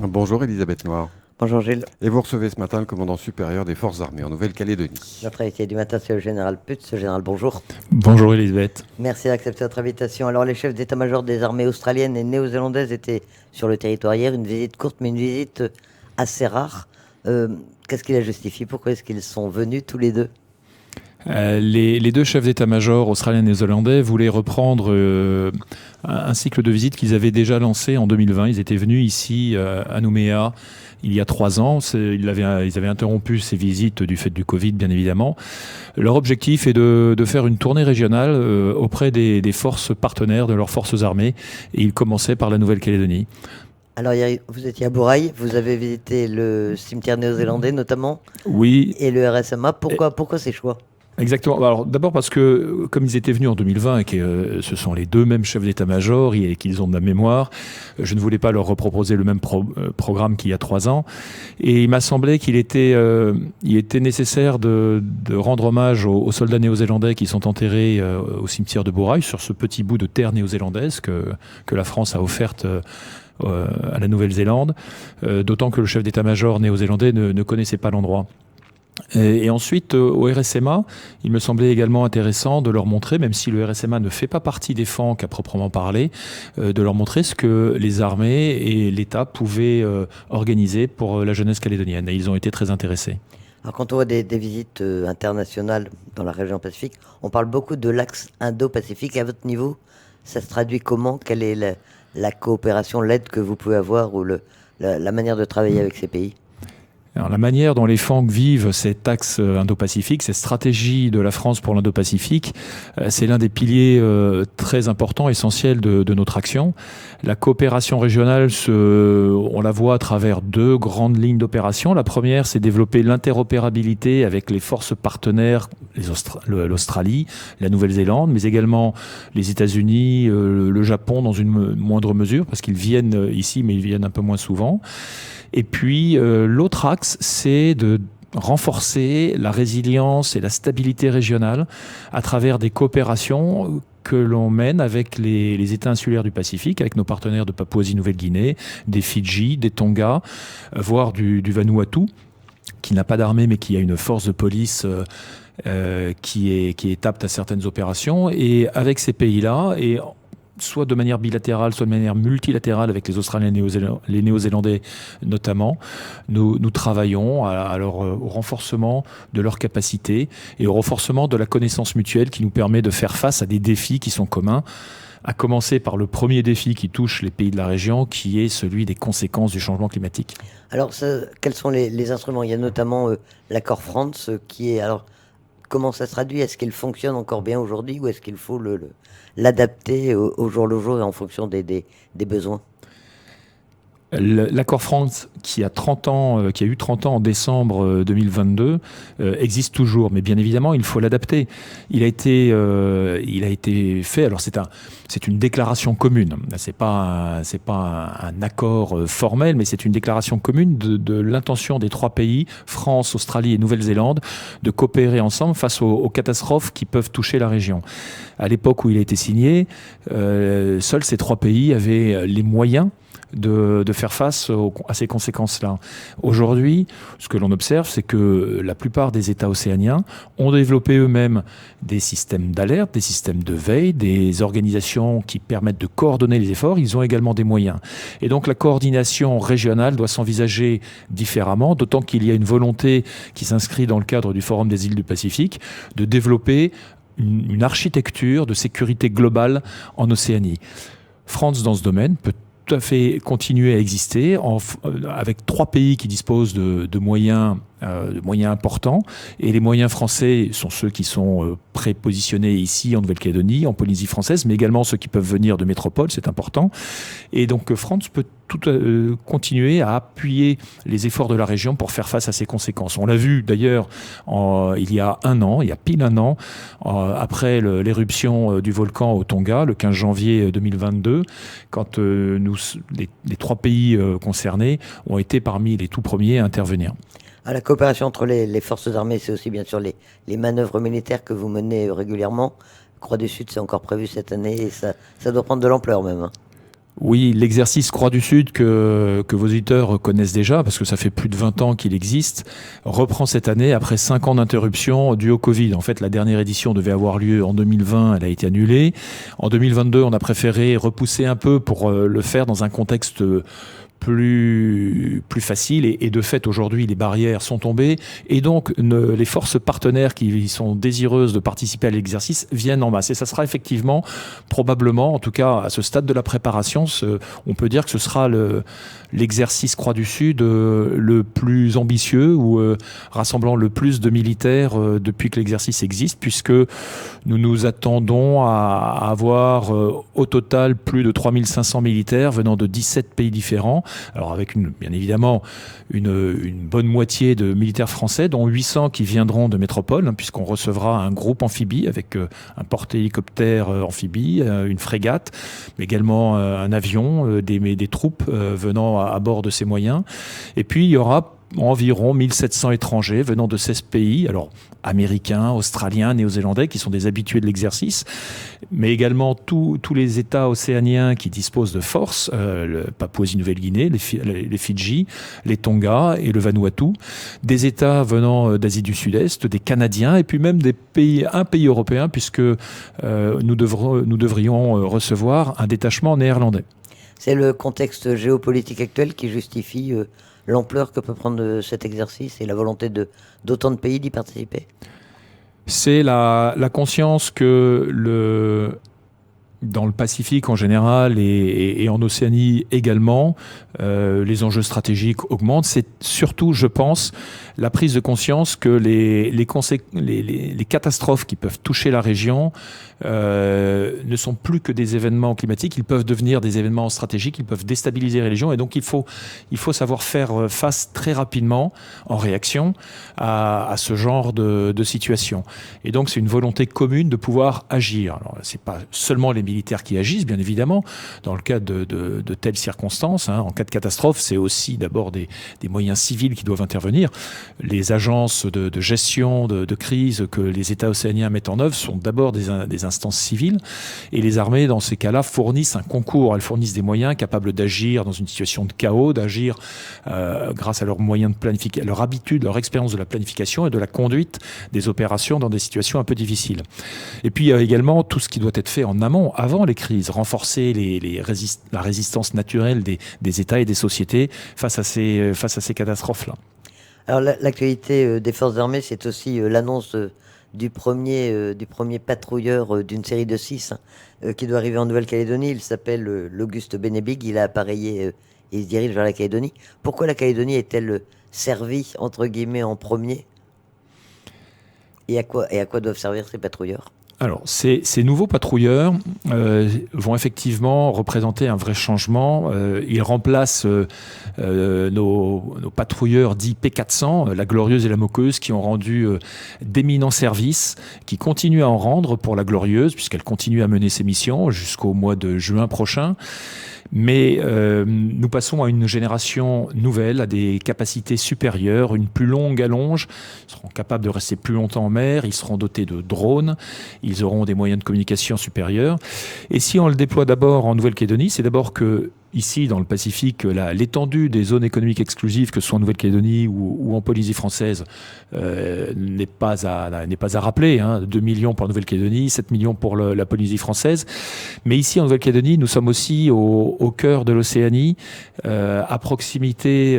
Bonjour Elisabeth Noir. Bonjour Gilles. Et vous recevez ce matin le commandant supérieur des forces armées en Nouvelle-Calédonie. Notre invité du matin, c'est le général Putz. Général, bonjour. Bonjour Elisabeth. Merci d'accepter notre invitation. Alors, les chefs d'état-major des armées australiennes et néo-zélandaises étaient sur le territoire hier. Une visite courte, mais une visite assez rare. Qu'est-ce qui la justifie? Pourquoi est-ce qu'ils sont venus tous les deux? Les deux chefs d'état-major australiens et néo-zélandais voulaient reprendre un cycle de visite qu'ils avaient déjà lancé en 2020. Ils étaient venus ici à Nouméa il y a 3 ans. Ils avaient interrompu ces visites du fait du Covid, bien évidemment. Leur objectif est de faire une tournée régionale auprès des forces partenaires de leurs forces armées. Et ils commençaient par la Nouvelle-Calédonie. Alors, hier, vous étiez à Bourail, vous avez visité le cimetière néo-zélandais notamment. Oui. Et le RSMA. Pourquoi ces choix? Exactement. Alors d'abord parce que comme ils étaient venus en 2020 et que ce sont les deux mêmes chefs d'état-major et qu'ils ont de la mémoire, je ne voulais pas leur reproposer le même programme qu'il y a 3 ans. Et il m'a semblé qu'il était nécessaire de rendre hommage aux soldats néo-zélandais qui sont enterrés au cimetière de Bourail, sur ce petit bout de terre néo-zélandaise que la France a offerte à la Nouvelle-Zélande, d'autant que le chef d'état-major néo-zélandais ne connaissait pas l'endroit. Et ensuite, au RSMA, il me semblait également intéressant de leur montrer, même si le RSMA ne fait pas partie des FANC à proprement parler, de leur montrer ce que les armées et l'État pouvaient organiser pour la jeunesse calédonienne. Et ils ont été très intéressés. Alors, quand on voit des visites internationales dans la région Pacifique, on parle beaucoup de l'axe Indo-Pacifique. À votre niveau, ça se traduit comment? Quelle est la coopération, l'aide que vous pouvez avoir ou la manière de travailler avec ces pays? Alors, la manière dont les FANC vivent cet axe Indo-Pacifique, cette stratégie de la France pour l'Indo-Pacifique, c'est l'un des piliers très importants, essentiels de notre action. La coopération régionale, on la voit à travers 2 grandes lignes d'opération. La première, c'est développer l'interopérabilité avec les forces partenaires, l'Australie, la Nouvelle-Zélande, mais également les États-Unis, le Japon dans une moindre mesure, parce qu'ils viennent ici, mais ils viennent un peu moins souvent. Et puis, l'autre axe, c'est de renforcer la résilience et la stabilité régionale à travers des coopérations que l'on mène avec les États insulaires du Pacifique, avec nos partenaires de Papouasie-Nouvelle-Guinée, des Fidji, des Tonga, voire du Vanuatu, qui n'a pas d'armée mais qui a une force de police qui est apte à certaines opérations. Et avec ces pays-là, et soit de manière bilatérale, soit de manière multilatérale avec les Australiens et les Néo-Zélandais notamment, nous travaillons au renforcement de leurs capacités et au renforcement de la connaissance mutuelle qui nous permet de faire face à des défis qui sont communs, à commencer par le premier défi qui touche les pays de la région, qui est celui des conséquences du changement climatique. Alors, quels sont les instruments? Il y a notamment l'accord France qui est... Alors, comment ça se traduit? Est-ce qu'il fonctionne encore bien aujourd'hui ou est-ce qu'il faut l'adapter au jour le jour et en fonction des besoins? L'accord France, qui a eu 30 ans en décembre 2022, existe toujours. Mais bien évidemment, il faut l'adapter. Il a été fait. Alors c'est une déclaration commune. C'est pas un accord formel, mais c'est une déclaration commune de l'intention des 3 pays, France, Australie et Nouvelle-Zélande, de coopérer ensemble face aux catastrophes qui peuvent toucher la région. À l'époque où il a été signé, seuls ces 3 pays avaient les moyens de faire face à ces conséquences-là. Aujourd'hui, ce que l'on observe, c'est que la plupart des États océaniens ont développé eux-mêmes des systèmes d'alerte, des systèmes de veille, des organisations qui permettent de coordonner les efforts. Ils ont également des moyens. Et donc la coordination régionale doit s'envisager différemment, d'autant qu'il y a une volonté qui s'inscrit dans le cadre du Forum des îles du Pacifique de développer une architecture de sécurité globale en Océanie. France, dans ce domaine, peut tout à fait continuer à exister avec 3 pays qui disposent de moyens importants. Et les moyens français sont ceux qui sont prépositionnés ici en Nouvelle-Calédonie, en Polynésie française, mais également ceux qui peuvent venir de métropole, c'est important. Et donc France peut continuer à appuyer les efforts de la région pour faire face à ces conséquences. On l'a vu d'ailleurs il y a pile un an, après l'éruption du volcan au Tonga, le 15 janvier 2022, quand les 3 pays concernés ont été parmi les tout premiers à intervenir. La coopération entre les forces armées, c'est aussi bien sûr les manœuvres militaires que vous menez régulièrement. Croix du Sud, c'est encore prévu cette année et ça doit prendre de l'ampleur même. Oui, l'exercice Croix du Sud que vos auditeurs connaissent déjà, parce que ça fait plus de 20 ans qu'il existe, reprend cette année après 5 ans d'interruption due au Covid. En fait, la dernière édition devait avoir lieu en 2020, elle a été annulée. En 2022, on a préféré repousser un peu pour le faire dans un contexte plus facile et de fait aujourd'hui les barrières sont tombées et donc les forces partenaires qui sont désireuses de participer à l'exercice viennent en masse et ça sera effectivement probablement en tout cas à ce stade de la préparation on peut dire que ce sera l'exercice Croix du Sud le plus ambitieux ou rassemblant le plus de militaires depuis que l'exercice existe puisque nous nous attendons à avoir au total plus de 3500 militaires venant de 17 pays différents. Alors avec bien évidemment une bonne moitié de militaires français, dont 800 qui viendront de métropole, puisqu'on recevra un groupe amphibie avec un porte-hélicoptère amphibie, une frégate, mais également un avion, des troupes venant à bord de ces moyens. Et puis il y aura environ 1700 étrangers venant de 16 pays, alors américains, australiens, néo-zélandais, qui sont des habitués de l'exercice, mais également tous les États océaniens qui disposent de forces, le Papouasie-Nouvelle-Guinée, les Fidji, les Tonga et le Vanuatu, des États venant d'Asie du Sud-Est, des Canadiens, et puis même un pays européen, puisque nous devrions recevoir un détachement néerlandais. C'est le contexte géopolitique actuel qui justifie l'ampleur que peut prendre cet exercice et la volonté d'autant de pays d'y participer. C'est la conscience que dans le Pacifique en général et en Océanie également, les enjeux stratégiques augmentent. C'est surtout, je pense, la prise de conscience que les catastrophes qui peuvent toucher la région ne sont plus que des événements climatiques, ils peuvent devenir des événements stratégiques, ils peuvent déstabiliser les régions et donc il faut savoir faire face très rapidement en réaction à ce genre de situation. Et donc c'est une volonté commune de pouvoir agir. Alors c'est pas seulement les militaires qui agissent, bien évidemment, dans le cas de telles circonstances. En cas de catastrophe, c'est aussi d'abord des moyens civils qui doivent intervenir. Les agences de gestion de crise que les États océaniens mettent en œuvre sont d'abord des instances civiles et les armées, dans ces cas-là, fournissent un concours. Elles fournissent des moyens capables d'agir dans une situation de chaos, d'agir grâce à leurs moyens de planification, leur habitude, leur expérience de la planification et de la conduite des opérations dans des situations un peu difficiles. Et puis il y a également tout ce qui doit être fait en amont, avant les crises, renforcer la résistance naturelle des États et des sociétés face à ces catastrophes-là. Alors l'actualité des forces armées, c'est aussi l'annonce du premier patrouilleur d'une série de 6 qui doit arriver en Nouvelle-Calédonie. Il s'appelle l'Auguste Bénébig, il a appareillé et il se dirige vers la Calédonie. Pourquoi la Calédonie est-elle servie, entre guillemets, en premier et à quoi doivent servir ces patrouilleurs ? Alors, ces nouveaux patrouilleurs vont effectivement représenter un vrai changement. Ils remplacent nos patrouilleurs dits P400, la Glorieuse et la Moqueuse, qui ont rendu d'éminents services, qui continuent à en rendre pour la Glorieuse, puisqu'elle continue à mener ses missions jusqu'au mois de juin prochain. Mais nous passons à une génération nouvelle, à des capacités supérieures, une plus longue allonge. Ils seront capables de rester plus longtemps en mer, ils seront dotés de drones, ils auront des moyens de communication supérieurs. Et si on le déploie d'abord en Nouvelle-Calédonie, c'est d'abord que ici, dans le Pacifique, l'étendue des zones économiques exclusives, que ce soit en Nouvelle-Calédonie ou en Polynésie française, n'est pas à rappeler. 2 millions pour la Nouvelle-Calédonie, 7 millions pour la Polynésie française. Mais ici, en Nouvelle-Calédonie, nous sommes aussi au cœur de l'Océanie, à proximité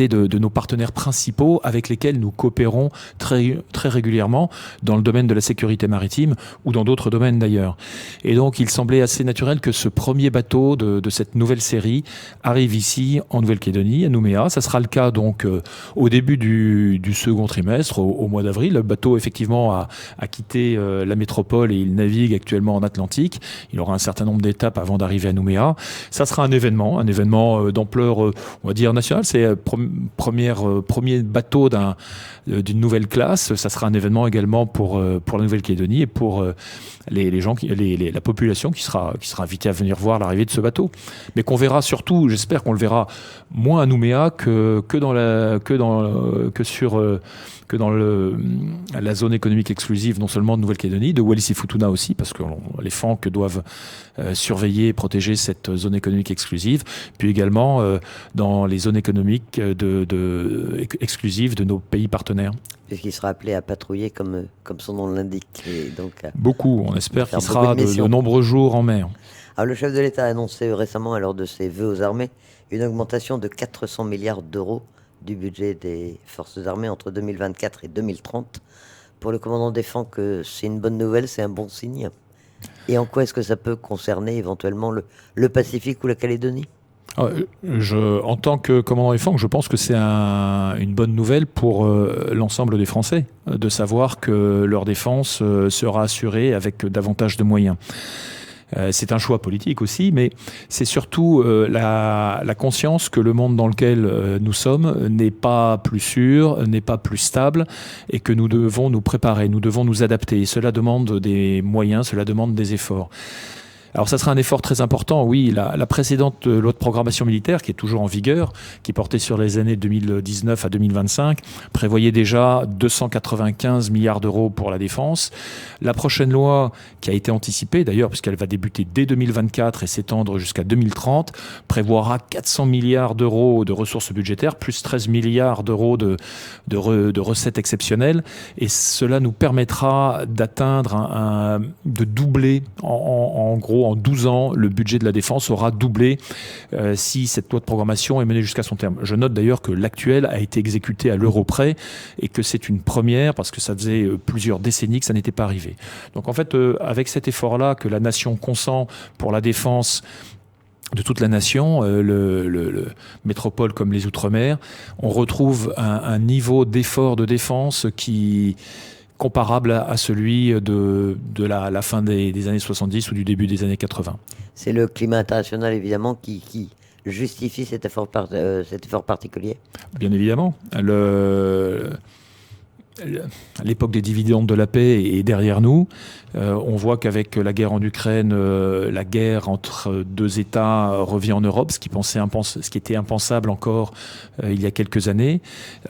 de nos partenaires principaux avec lesquels nous coopérons très, très régulièrement dans le domaine de la sécurité maritime ou dans d'autres domaines d'ailleurs. Et donc il semblait assez naturel que ce premier bateau de cette nouvelle série arrive ici en Nouvelle-Calédonie, à Nouméa. Ça sera le cas donc au début du second trimestre, au mois d'avril. Le bateau effectivement a quitté la métropole et il navigue actuellement en Atlantique. Il aura un certain nombre d'étapes avant d'arriver à Nouméa. Ça sera un événement d'ampleur, on va dire, nationale. C'est premier bateau d'une nouvelle classe. Ça sera un événement également pour la Nouvelle-Calédonie et pour les gens, la population qui sera invitée à venir voir l'arrivée de ce bateau. Mais qu'on verra surtout, j'espère qu'on le verra moins à Nouméa que que dans la zone économique exclusive, non seulement de Nouvelle-Calédonie, de Wallis et Futuna aussi, parce que les FANC doivent surveiller et protéger cette zone économique exclusive, puis également dans les zones économiques exclusives de nos pays partenaires. Puisqu'il sera appelé à patrouiller comme son nom l'indique. Et donc, beaucoup, on espère qu'il sera de nombreux jours en mer. Alors, le chef de l'État a annoncé récemment, lors de ses vœux aux armées, une augmentation de 400 milliards d'euros du budget des forces armées entre 2024 et 2030. Pour le commandant des FANC, c'est une bonne nouvelle, c'est un bon signe. Et en quoi est-ce que ça peut concerner éventuellement le Pacifique ou la Calédonie ? En tant que commandant des FANC, je pense que c'est une bonne nouvelle pour l'ensemble des Français, de savoir que leur défense sera assurée avec davantage de moyens. C'est un choix politique aussi, mais c'est surtout la conscience que le monde dans lequel nous sommes n'est pas plus sûr, n'est pas plus stable, et que nous devons nous préparer, nous devons nous adapter. Et cela demande des moyens, cela demande des efforts. Alors ça sera un effort très important, oui. La précédente loi de programmation militaire, qui est toujours en vigueur, qui portait sur les années 2019 à 2025, prévoyait déjà 295 milliards d'euros pour la défense. La prochaine loi, qui a été anticipée d'ailleurs, puisqu'elle va débuter dès 2024 et s'étendre jusqu'à 2030, prévoira 400 milliards d'euros de ressources budgétaires, plus 13 milliards d'euros de recettes exceptionnelles. Et cela nous permettra d'atteindre, de doubler en gros, en 12 ans, le budget de la défense aura doublé si cette loi de programmation est menée jusqu'à son terme. Je note d'ailleurs que l'actuelle a été exécutée à l'euro près et que c'est une première parce que ça faisait plusieurs décennies que ça n'était pas arrivé. Donc en fait, avec cet effort-là que la nation consent pour la défense de toute la nation, le métropole comme les Outre-mer, on retrouve un niveau d'effort de défense qui comparable à celui de la fin des années 70 ou du début des années 80. C'est le climat international, évidemment, qui justifie cet effort particulier ? Bien évidemment. L'époque des dividendes de la paix est derrière nous. On voit qu'avec la guerre en Ukraine, la guerre entre deux États revient en Europe, ce qui était impensable encore il y a quelques années.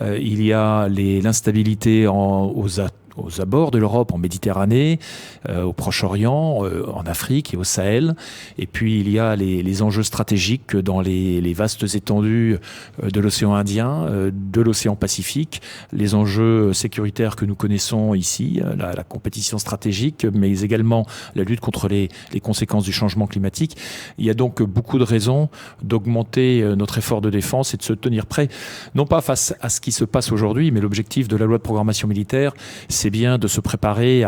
Il y a l'instabilité aux abords de l'Europe, en Méditerranée, au Proche-Orient, en Afrique et au Sahel. Et puis il y a les enjeux stratégiques dans les vastes étendues de l'océan Indien, de l'océan Pacifique, les enjeux sécuritaires que nous connaissons ici, la compétition stratégique, mais également la lutte contre les conséquences du changement climatique. Il y a donc beaucoup de raisons d'augmenter notre effort de défense et de se tenir prêt, non pas face à ce qui se passe aujourd'hui, mais l'objectif de la loi de programmation militaire, c'est bien de se préparer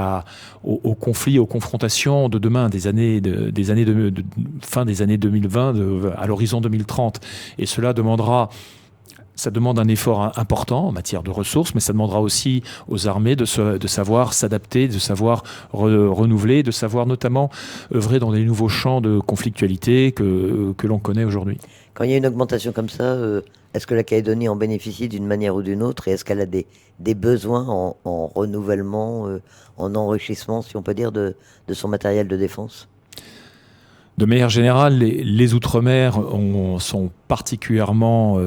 aux conflits, aux confrontations de demain, fin des années 2020 à l'horizon 2030. Et ça demande un effort important en matière de ressources, mais ça demandera aussi aux armées de savoir s'adapter, de savoir renouveler, de savoir notamment œuvrer dans des nouveaux champs de conflictualité que l'on connaît aujourd'hui. Quand il y a une augmentation comme ça, est-ce que la Calédonie en bénéficie d'une manière ou d'une autre, et est-ce qu'elle a des besoins en renouvellement, en enrichissement, si on peut dire, de son matériel de défense ? De manière générale, les Outre-mer sont particulièrement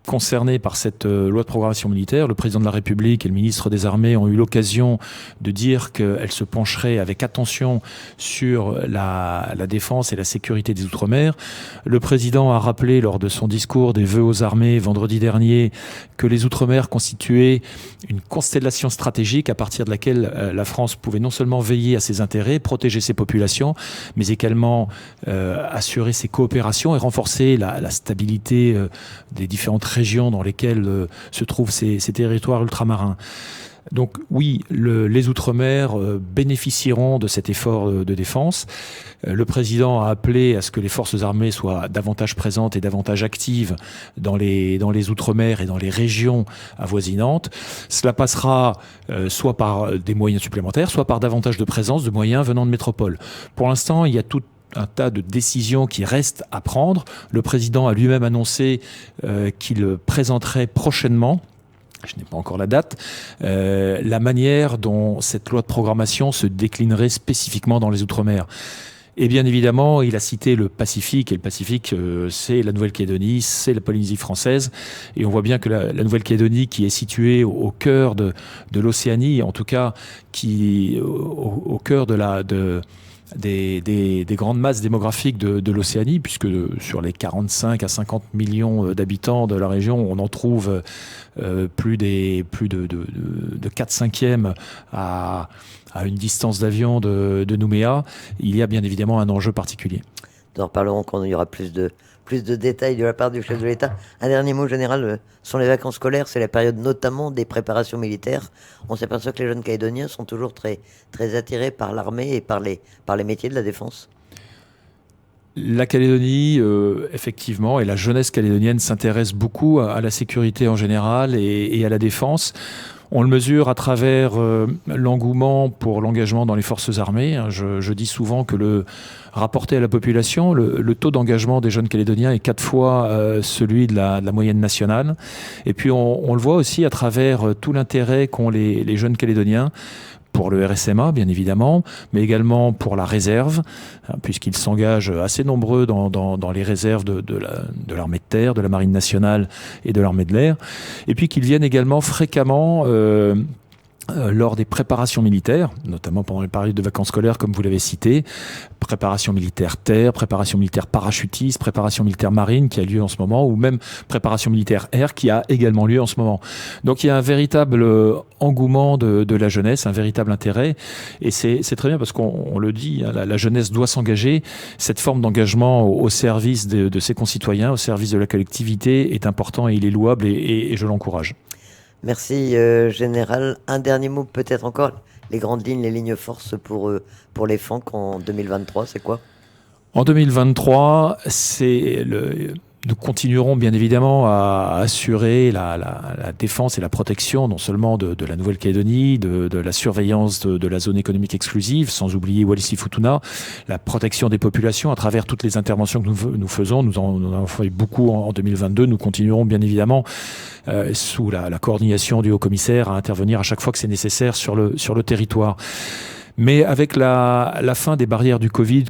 concernés par cette loi de programmation militaire. Le président de la République et le ministre des Armées ont eu l'occasion de dire qu'elle se pencherait avec attention sur la défense et la sécurité des Outre-mer. Le président a rappelé lors de son discours des vœux aux armées vendredi dernier que les Outre-mer constituaient une constellation stratégique à partir de laquelle la France pouvait non seulement veiller à ses intérêts, protéger ses populations, mais également assurer ses coopérations et renforcer la stabilité des différentes régions dans lesquelles se trouvent ces territoires ultramarins. Donc oui, les Outre-mer bénéficieront de cet effort de défense. Le président a appelé à ce que les forces armées soient davantage présentes et davantage actives dans les Outre-mer et dans les régions avoisinantes. Cela passera soit par des moyens supplémentaires, soit par davantage de présence de moyens venant de métropole. Pour l'instant, il y a un tas de décisions qui restent à prendre. Le président a lui-même annoncé qu'il présenterait prochainement, je n'ai pas encore la date, la manière dont cette loi de programmation se déclinerait spécifiquement dans les Outre-mer. Et bien évidemment, il a cité le Pacifique, et le Pacifique, c'est la Nouvelle-Calédonie, c'est la Polynésie française, et on voit bien que la Nouvelle-Calédonie, qui est située au cœur de l'Océanie, en tout cas, au cœur des grandes masses démographiques de l'Océanie, puisque sur les 45 à 50 millions d'habitants de la région, on en trouve plus de 4/5 à une distance d'avion de Nouméa. Il y a bien évidemment un enjeu particulier. Nous en reparlerons quand il y aura plus de détails de la part du chef de l'État. Un dernier mot général, sont les vacances scolaires, c'est la période notamment des préparations militaires. On s'aperçoit que les jeunes Calédoniens sont toujours très, très attirés par l'armée et par les métiers de la défense. La Calédonie, effectivement, et la jeunesse calédonienne s'intéresse beaucoup à la sécurité en général et à la défense. On le mesure à travers l'engouement pour l'engagement dans les forces armées. Je dis souvent que rapporté à la population, le taux d'engagement des jeunes Calédoniens est 4 fois celui de la moyenne nationale. Et puis on le voit aussi à travers tout l'intérêt qu'ont les jeunes Calédoniens pour le RSMA, bien évidemment, mais également pour la réserve, puisqu'ils s'engagent assez nombreux dans les réserves de l'armée de terre, de la marine nationale et de l'armée de l'air, et puis qu'ils viennent également fréquemment lors des préparations militaires, notamment pendant les périodes de vacances scolaires, comme vous l'avez cité, préparation militaire terre, préparation militaire parachutiste, préparation militaire marine qui a lieu en ce moment, ou même préparation militaire air qui a également lieu en ce moment. Donc il y a un véritable engouement de la jeunesse, un véritable intérêt, et c'est très bien parce qu'on le dit, hein, la jeunesse doit s'engager. Cette forme d'engagement au service de ses concitoyens, au service de la collectivité est important et il est louable et je l'encourage. Merci Général. Un dernier mot peut-être encore. Les grandes lignes, les lignes forces pour les FANC en 2023, c'est quoi? En 2023, nous continuerons bien évidemment à assurer la défense et la protection non seulement de la Nouvelle-Calédonie, de la surveillance de la zone économique exclusive, sans oublier Wallis-et-Futuna, la protection des populations à travers toutes les interventions que nous faisons. Nous en avons fait beaucoup en 2022. Nous continuerons bien évidemment sous la coordination du haut-commissaire à intervenir à chaque fois que c'est nécessaire sur le territoire. Mais avec la fin des barrières du Covid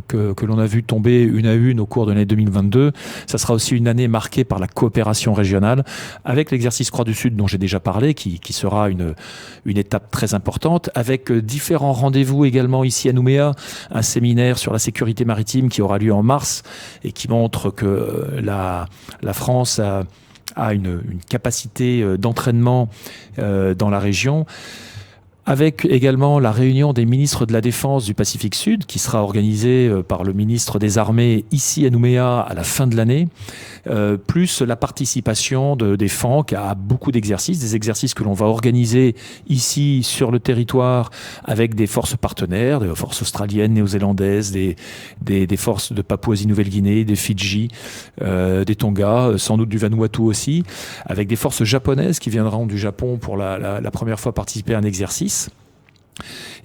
que l'on a vu tomber une à une au cours de l'année 2022, ça sera aussi une année marquée par la coopération régionale avec l'exercice Croix du Sud dont j'ai déjà parlé, qui sera une étape très importante, avec différents rendez-vous également ici à Nouméa, un séminaire sur la sécurité maritime qui aura lieu en mars et qui montre que la France a une capacité d'entraînement dans la région, avec également la réunion des ministres de la Défense du Pacifique Sud, qui sera organisée par le ministre des Armées ici à Nouméa à la fin de l'année, plus la participation des FANC à beaucoup d'exercices, des exercices que l'on va organiser ici sur le territoire avec des forces partenaires, des forces australiennes, néo-zélandaises, des forces de Papouasie-Nouvelle-Guinée, des Fidji, des Tonga, sans doute du Vanuatu aussi, avec des forces japonaises qui viendront du Japon pour la première fois participer à un exercice.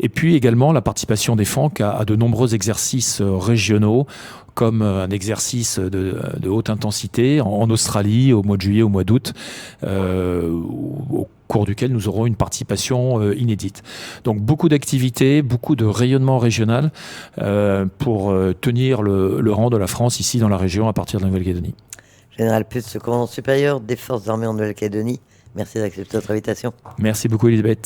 Et puis également la participation des FANC à de nombreux exercices régionaux, comme un exercice de haute intensité en Australie au mois de juillet, au mois d'août, au cours duquel nous aurons une participation inédite. Donc beaucoup d'activités, beaucoup de rayonnement régional pour tenir le rang de la France ici dans la région à partir de la Nouvelle-Calédonie. Général Pütz, commandant supérieur des forces armées en Nouvelle-Calédonie, merci d'accepter notre invitation. Merci beaucoup Elisabeth.